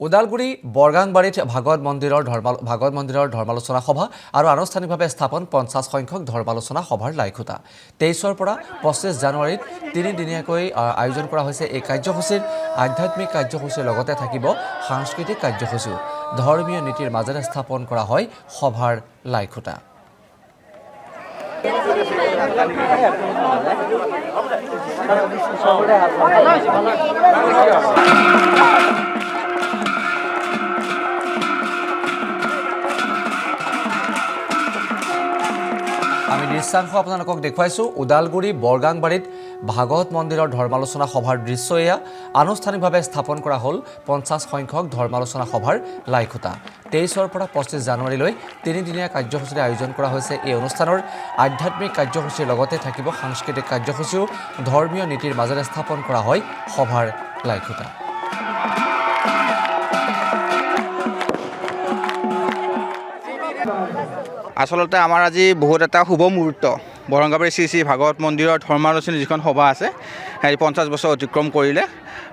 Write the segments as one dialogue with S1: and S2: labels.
S1: ওদালগুৰি বৰগাংবাৰীত ভাগৱত মন্দিৰৰ ধৰ্মালোচনা সভা আৰু আনুষ্ঠানিকভাৱে স্থাপন 50 সংখ্যক ধৰ্মালোচনা সভাৰ লাইখুটা 23ৰ পৰা 25 জানুৱাৰীত তিনিদিনীয়াকৈ আয়োজন কৰা হৈছে। এই কাৰ্যসূচীৰ আধ্যাত্মিক কাৰ্যসূচীৰ লগতে থাকিব সাংস্কৃতিক কাৰ্যসূচীও। ধৰ্মীয় নীতিৰ মাজেৰে স্থাপন কৰা হয় সভাৰ লাইখুটা। আমি দৃশ্যাংশ আপোনালোকক দেখুৱাইছোঁ। ওদালগুৰি বৰগাংবাৰীত ভাগৱত মন্দিৰৰ ধৰ্মালোচনা সভাৰ দৃশ্য এয়া। আনুষ্ঠানিকভাৱে স্থাপন কৰা হ'ল 50 সংখ্যক ধৰ্মালোচনা সভাৰ লাইখুটা। 23ৰ পৰা 25 জানুৱাৰীলৈ তিনিদিনীয়া কাৰ্যসূচীৰে আয়োজন কৰা হৈছে। এই অনুষ্ঠানৰ আধ্যাত্মিক কাৰ্যসূচীৰ লগতে থাকিব সাংস্কৃতিক কাৰ্যসূচীও। ধৰ্মীয় নীতিৰ মাজেৰে স্থাপন কৰা হয় সভাৰ লাইখুটা।
S2: আচলতে আমাৰ আজি বহুত এটা শুভ মুহূৰ্ত। বৰগাংবাৰী শ্ৰী শ্ৰী ভাগৱত মন্দিৰৰ ধৰ্মালোচনী যিখন সভা আছে, 50 বছৰ অতিক্ৰম কৰিলে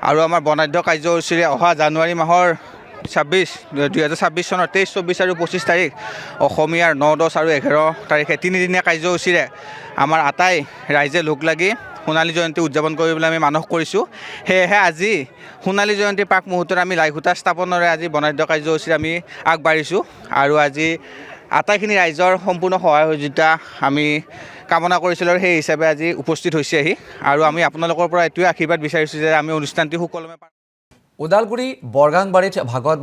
S2: আৰু আমাৰ বৰ্ণাঢ্য কাৰ্যসূচীৰে অহা জানুৱাৰী মাহৰ 2026 চনৰ 23, 24 আৰু 25 তাৰিখ অসমীয়াৰ 9, 10 আৰু 11 তাৰিখে তিনিদিনীয়া কাৰ্যসূচীৰে আমাৰ আটাই ৰাইজে লগ লাগি সোণালী জয়ন্তী উদযাপন কৰিবলৈ আমি মানস কৰিছোঁ। সেয়েহে আজি সোণালী জয়ন্তীৰ প্ৰাক মুহূৰ্তত আমি লাইখুটা স্থাপনেৰে আজি বৰ্ণাঢ্য কাৰ্যসূচীৰে আমি আগবাঢ়িছোঁ আৰু আজি আটাইখিনি ৰাইজৰ সম্পূৰ্ণ সহায় সহযোগিতা আমি কামনা কৰিছিলোঁ আৰু সেই হিচাপে আজি উপস্থিত হৈছেহি আৰু আমি আপোনালোকৰ পৰা এইটোৱে আশীৰ্বাদ বিচাৰিছোঁ যে আমি অনুষ্ঠানটি সুকলমে
S1: ওদালগুৰি বৰগাংবাৰীত ভাগৱত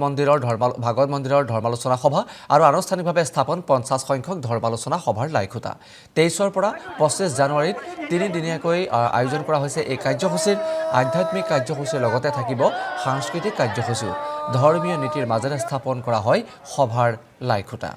S1: মন্দিৰৰ ধৰ্মালোচনা সভা আৰু আনুষ্ঠানিকভাৱে স্থাপন 50 সংখ্যক ধৰ্মালোচনা সভাৰ লাইখুটা 23ৰ পৰা 25 জানুৱাৰীত তিনিদিনীয়াকৈ আয়োজন কৰা হৈছে। এই কাৰ্যসূচীৰ আধ্যাত্মিক কাৰ্যসূচীৰ লগতে থাকিব সাংস্কৃতিক কাৰ্যসূচীও। ধৰ্মীয় নীতিৰ মাজেৰে স্থাপন কৰা হয় সভাৰ লাইখুটা।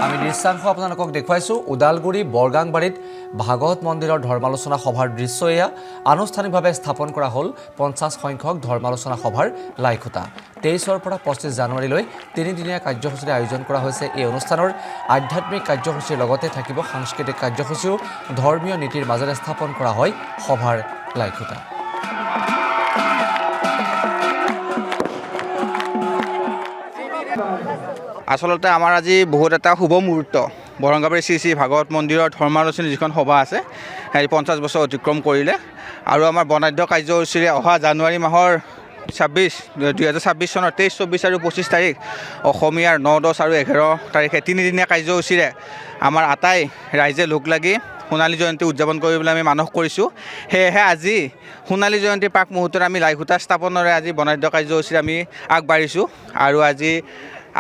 S1: আমি দৃশ্যাংশ আপোনালোকক দেখুৱাইছোঁ। ওদালগুৰি বৰগাংবাৰীত ভাগৱত মন্দিৰৰ ধৰ্মালোচনা সভাৰ দৃশ্য এয়া। আনুষ্ঠানিকভাৱে স্থাপন কৰা হ'ল 50 সংখ্যক ধৰ্মালোচনা সভাৰ লাইখুটা 23ৰ পৰা 25 জানুৱাৰীলৈ তিনিদিনীয়া কাৰ্যসূচীৰে আয়োজন কৰা হৈছে। এই অনুষ্ঠানৰ আধ্যাত্মিক কাৰ্যসূচীৰ লগতে থাকিব সাংস্কৃতিক কাৰ্যসূচীও। ধৰ্মীয় নীতিৰ মাজেৰে স্থাপন কৰা হয় সভাৰ লাইখুটা।
S2: আচলতে আমাৰ আজি বহুত এটা শুভ মুহূৰ্ত। বৰগাংবাৰী শ্ৰী শ্ৰী ভাগৱত মন্দিৰৰ ধৰ্মালোচনী যিখন সভা আছে, 50 বছৰ অতিক্ৰম কৰিলে আৰু আমাৰ বৰ্ণাঢ্য কাৰ্যসূচীৰে অহা জানুৱাৰী মাহৰ 2026 চনৰ 23, 24 আৰু 25 তাৰিখ অসমীয়াৰ 9, 10 আৰু 11 তাৰিখে তিনিদিনীয়া কাৰ্যসূচীৰে আমাৰ আটাই ৰাইজে লগ লাগি সোণালী জয়ন্তী উদযাপন কৰিবলৈ আমি মানস কৰিছোঁ। সেয়েহে আজি সোণালী জয়ন্তীৰ প্ৰাক মুহূৰ্তত আমি লাইখুটা স্থাপনেৰে আজি বৰ্ণাঢ্য কাৰ্যসূচীৰে আমি আগবাঢ়িছোঁ আৰু আজি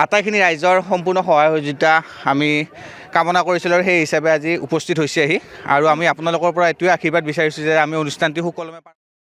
S2: আটাইখিনি ৰাইজৰ সম্পূৰ্ণ সহায় সহযোগিতা আমি কামনা কৰিছিলোঁ আৰু সেই হিচাপে আজি উপস্থিত হৈছেহি আৰু আমি আপোনালোকৰ পৰা এইটোৱে আশীৰ্বাদ বিচাৰিছোঁ যে আমি অনুষ্ঠানটি সুকলমে